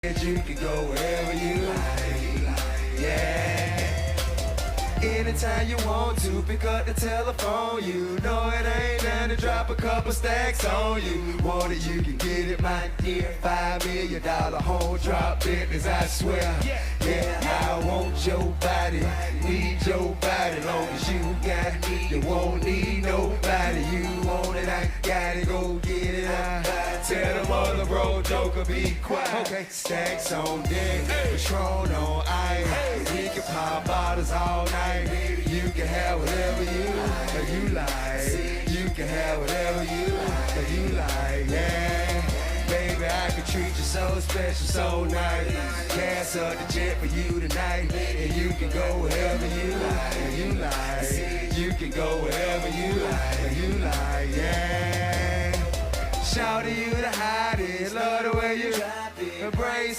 You can go wherever you like, yeah. Anytime you want to, pick up the telephone. You know it ain't nothing to drop a couple stacks on you. Want it, you can get it, my dear. $5 million home drop business, I swear. Yeah, I want your body, need your body. Long as you got it, you won't need nobody. You want it, I got it, go get it. Tell the mother bro, joker, be quiet. Okay, stacks on deck, Patron on ice. We can pop bottles all night. You can have whatever you like. You can have whatever you like, yeah. Baby, I can treat you so special, so nice. Cancel the jet for you tonight, and you can go wherever you like. You can go wherever you like, yeah. Shout to you the hottest, love the way you embrace.